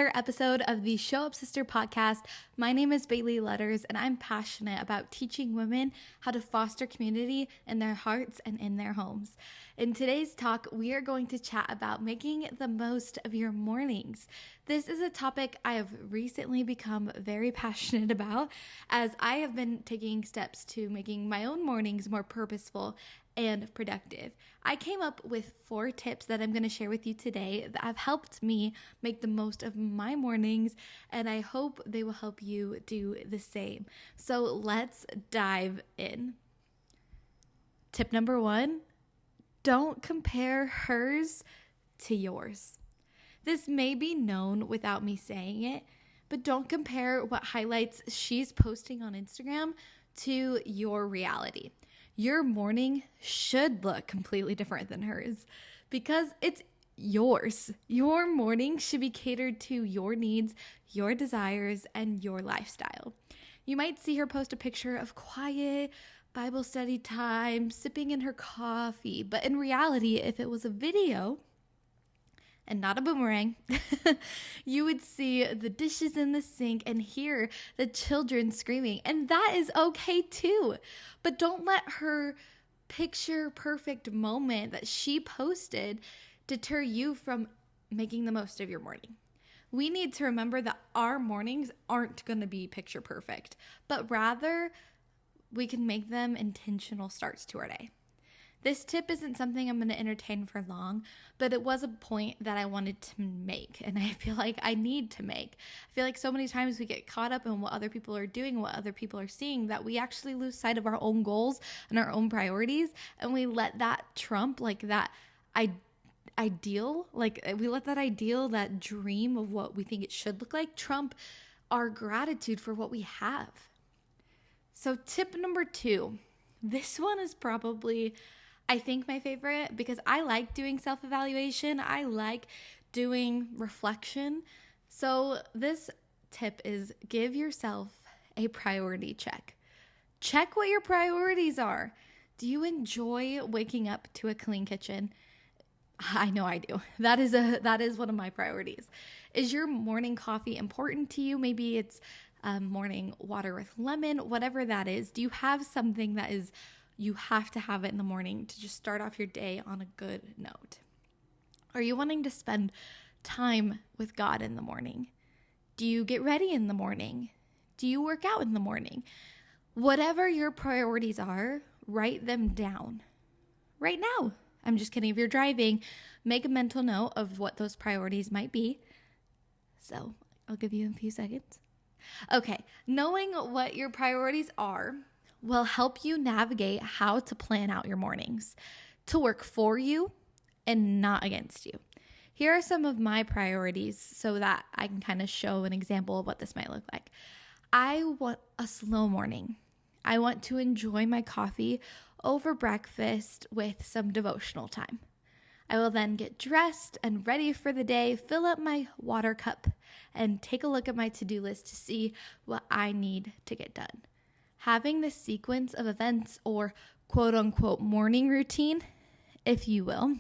another episode of the Show Up Sister podcast. My name is Baylee Letters, and I'm passionate about teaching women how to foster community in their hearts and in their homes. In today's talk, we are going to chat about making the most of your mornings. This is a topic I have recently become very passionate about, as I have been taking steps to making my own mornings more purposeful and productive. I came up with 4 tips that I'm going to share with you today that have helped me make the most of my mornings, and I hope they will help you do the same. So let's dive in. Tip number 1, don't compare hers to yours. This may be known without me saying it, but don't compare what highlights she's posting on Instagram to your reality. Your morning should look completely different than hers because it's yours. Your morning should be catered to your needs, your desires, and your lifestyle. You might see her post a picture of quiet Bible study time, sipping in her coffee, but in reality, if it was a video and not a boomerang, you would see the dishes in the sink and hear the children screaming. And that is okay too. But don't let her picture perfect moment that she posted deter you from making the most of your morning. We need to remember that our mornings aren't going to be picture perfect, but rather we can make them intentional starts to our day. This tip isn't something I'm going to entertain for long, but it was a point that I wanted to make, and I feel like I need to make. I feel like so many times we get caught up in what other people are doing, what other people are seeing, that we actually lose sight of our own goals and our own priorities, and we let that trump, like that ideal, that dream of what we think it should look like, trump our gratitude for what we have. So tip number 2, this one is probably, I think, my favorite because I like doing self-evaluation. I like doing reflection. So this tip is give yourself a priority check. Check what your priorities are. Do you enjoy waking up to a clean kitchen? I know I do. That is one of my priorities. Is your morning coffee important to you? Maybe it's morning water with lemon, whatever that is. Do you have something that is you have to have it in the morning to just start off your day on a good note? Are you wanting to spend time with God in the morning? Do you get ready in the morning? Do you work out in the morning? Whatever your priorities are, write them down right now. I'm just kidding. If you're driving, make a mental note of what those priorities might be. So I'll give you a few seconds. Okay, knowing what your priorities are will help you navigate how to plan out your mornings to work for you and not against you. Here are some of my priorities so that I can kind of show an example of what this might look like. I want a slow morning. I want to enjoy my coffee over breakfast with some devotional time. I will then get dressed and ready for the day, fill up my water cup, and take a look at my to-do list to see what I need to get done. Having this sequence of events, or quote-unquote morning routine, if you will,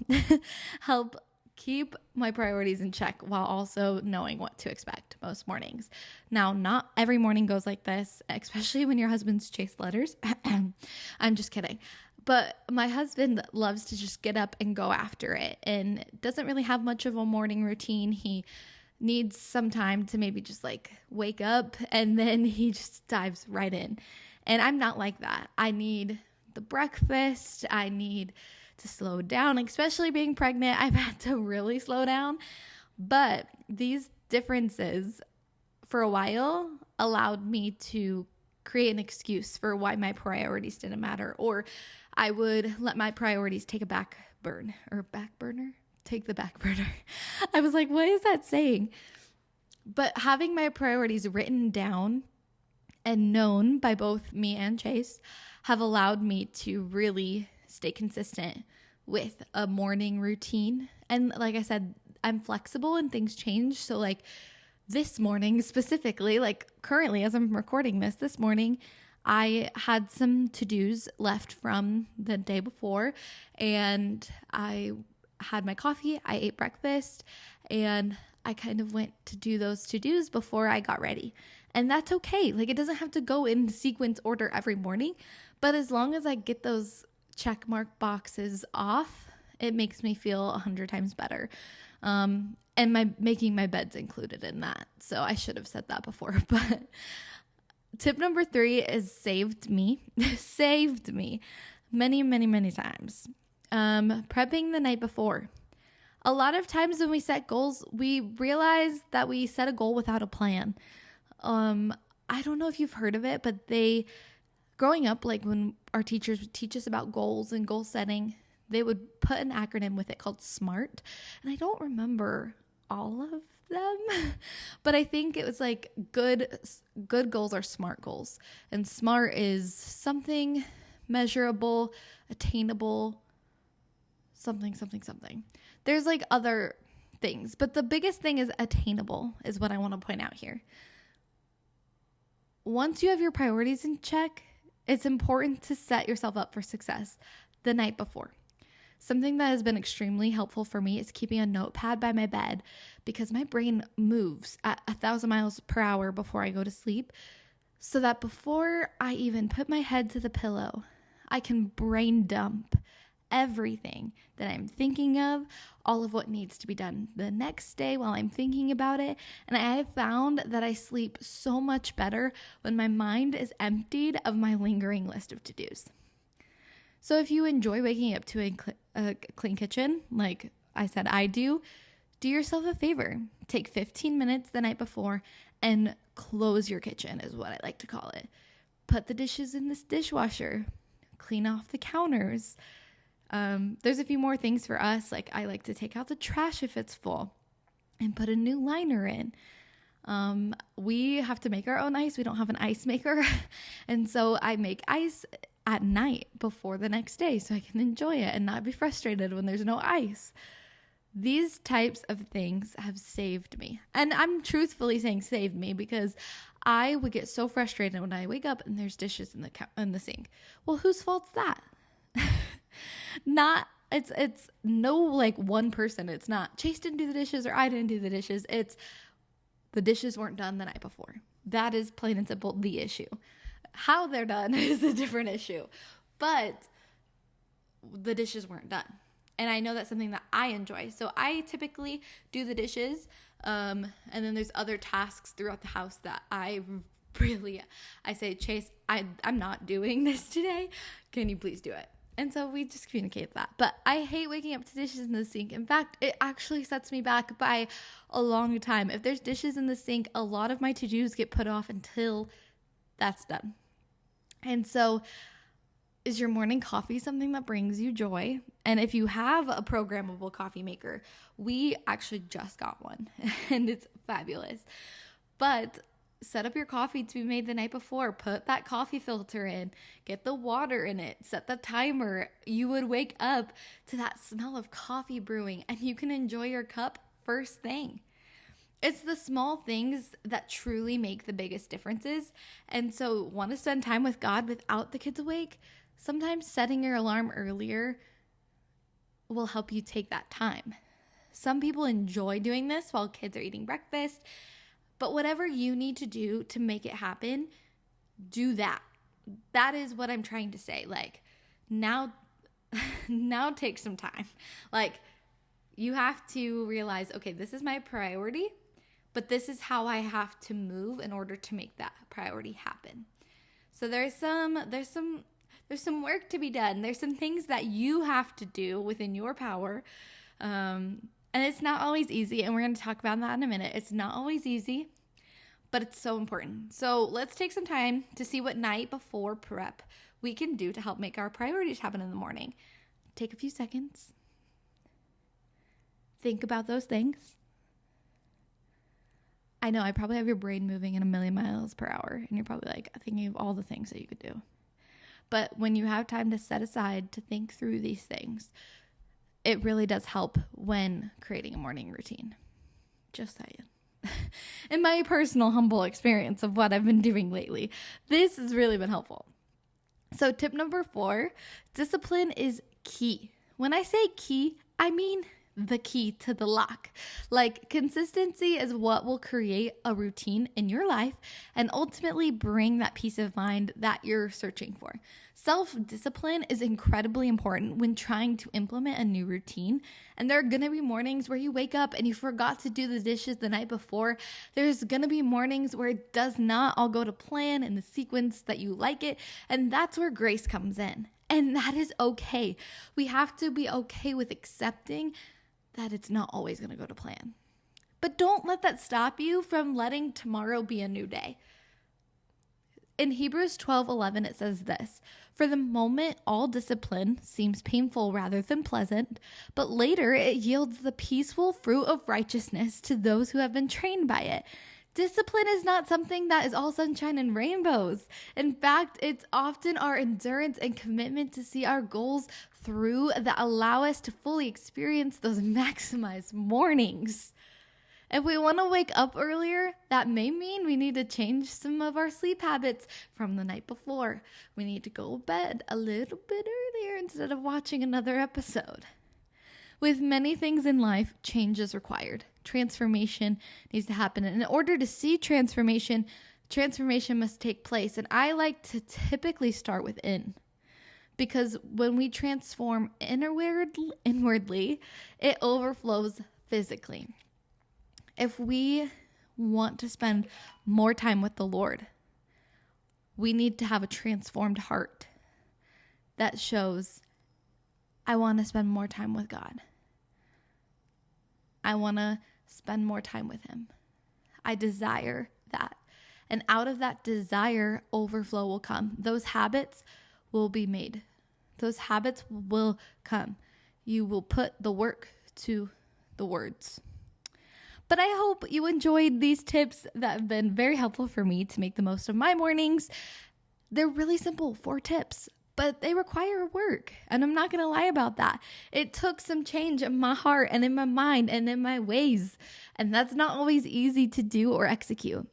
help keep my priorities in check while also knowing what to expect most mornings. Now, not every morning goes like this, especially when your husband's chase letters. I'm just kidding. But my husband loves to just get up and go after it and doesn't really have much of a morning routine. He needs some time to maybe just like wake up, and then he just dives right in. And I'm not like that. I need the breakfast. I need to slow down, especially being pregnant. I've had to really slow down. But these differences for a while allowed me to create an excuse for why my priorities didn't matter, or I would let my priorities take a back burner. Take the back burner. I was like, what is that saying? But having my priorities written down and known by both me and Chase have allowed me to really stay consistent with a morning routine. And like I said, I'm flexible and things change. So like this morning specifically, like currently as I'm recording this morning, I had some to-dos left from the day before, and I had my coffee, I ate breakfast, and I kind of went to do those to-dos before I got ready. And that's okay. Like, it doesn't have to go in sequence order every morning, but as long as I get those check mark boxes off, it makes me feel 100 times better. And making my bed's included in that. So I should have said that before, but tip number 3 is saved me many, many, many times. Prepping the night before. A lot of times when we set goals, we realize that we set a goal without a plan. I don't know if you've heard of it, but growing up, like when our teachers would teach us about goals and goal setting, they would put an acronym with it called SMART. And I don't remember all of them, but I think it was like good goals are SMART goals. And SMART is something measurable, attainable, something. There's like other things, but the biggest thing is attainable is what I want to point out here. Once you have your priorities in check, it's important to set yourself up for success the night before. Something that has been extremely helpful for me is keeping a notepad by my bed because my brain moves at 1,000 miles per hour before I go to sleep, so that before I even put my head to the pillow, I can brain dump everything that I'm thinking of, all of what needs to be done the next day while I'm thinking about it. And I have found that I sleep so much better when my mind is emptied of my lingering list of to-dos. So if you enjoy waking up to a clean kitchen, like I said I do yourself a favor. Take 15 minutes the night before and close your kitchen is what I like to call it. Put the dishes in this dishwasher. Clean off the counters. There's a few more things for us. Like I like to take out the trash if it's full and put a new liner in. We have to make our own ice. We don't have an ice maker. And so I make ice at night before the next day so I can enjoy it and not be frustrated when there's no ice. These types of things have saved me. And I'm truthfully saying saved me because I would get so frustrated when I wake up and there's dishes in the sink. Well, whose fault's that? It's no like one person. It's not Chase didn't do the dishes or I didn't do the dishes. It's the dishes weren't done the night before. That is plain and simple the issue. How they're done is a different issue, but the dishes weren't done. And I know that's something that I enjoy. So I typically do the dishes. And then there's other tasks throughout the house that I say, Chase, I'm not doing this today. Can you please do it? And so we just communicate that. But I hate waking up to dishes in the sink. In fact, it actually sets me back by a long time. If there's dishes in the sink, a lot of my to-dos get put off until that's done. And so is your morning coffee something that brings you joy? And if you have a programmable coffee maker, we actually just got one and it's fabulous. But set up your coffee to be made the night before. Put that coffee filter in. Get the water in it. Set the timer. You would wake up to that smell of coffee brewing and you can enjoy your cup first thing. It's the small things that truly make the biggest differences. And so want to spend time with God without the kids awake? Sometimes setting your alarm earlier will help you take that time. Some people enjoy doing this while kids are eating breakfast, but whatever you need to do to make it happen, do that. That is what I'm trying to say. Like now take some time. Like you have to realize, okay, this is my priority, but this is how I have to move in order to make that priority happen. So there's some work to be done. There's some things that you have to do within your power. And it's not always easy. And we're going to talk about that in a minute. It's not always easy, but it's so important. So let's take some time to see what night before prep we can do to help make our priorities happen in the morning. Take a few seconds. Think about those things. I know I probably have your brain moving in 1,000,000 miles per hour. And you're probably like thinking of all the things that you could do. But when you have time to set aside to think through these things, it really does help when creating a morning routine. Just saying. In my personal humble experience of what I've been doing lately, this has really been helpful. So tip number 4, discipline is key. When I say key, I mean the key to the lock. Like, consistency is what will create a routine in your life and ultimately bring that peace of mind that you're searching for. Self-discipline is incredibly important when trying to implement a new routine. And there are going to be mornings where you wake up and you forgot to do the dishes the night before. There's going to be mornings where it does not all go to plan in the sequence that you like it. And that's where grace comes in. And that is okay. We have to be okay with accepting that it's not always going to go to plan. But don't let that stop you from letting tomorrow be a new day. In Hebrews 12:11, it says this: "For the moment, all discipline seems painful rather than pleasant, but later it yields the peaceful fruit of righteousness to those who have been trained by it." Discipline is not something that is all sunshine and rainbows. In fact, it's often our endurance and commitment to see our goals through that allow us to fully experience those maximized mornings. If we want to wake up earlier, that may mean we need to change some of our sleep habits from the night before. We need to go to bed a little bit earlier instead of watching another episode. With many things in life, change is required. Transformation needs to happen. And in order to see transformation must take place. And I like to typically start within. Because when we transform inwardly, it overflows physically. If we want to spend more time with the Lord, we need to have a transformed heart that shows, I want to spend more time with God. I want to spend more time with Him. I desire that. And out of that desire, overflow will come. Those habits will be made. Those habits will come. You will put the work to the words. But I hope you enjoyed these tips that have been very helpful for me to make the most of my mornings. They're really simple, 4 tips, but they require work. And I'm not going to lie about that. It took some change in my heart and in my mind and in my ways. And that's not always easy to do or execute.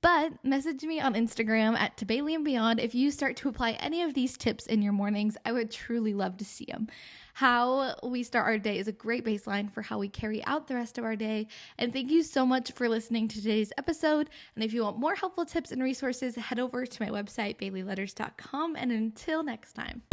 But message me on Instagram at Baylee and Beyond if you start to apply any of these tips in your mornings. I would truly love to see them. How we start our day is a great baseline for how we carry out the rest of our day. And thank you so much for listening to today's episode. And if you want more helpful tips and resources, head over to my website, BayleeLetters.com. And until next time.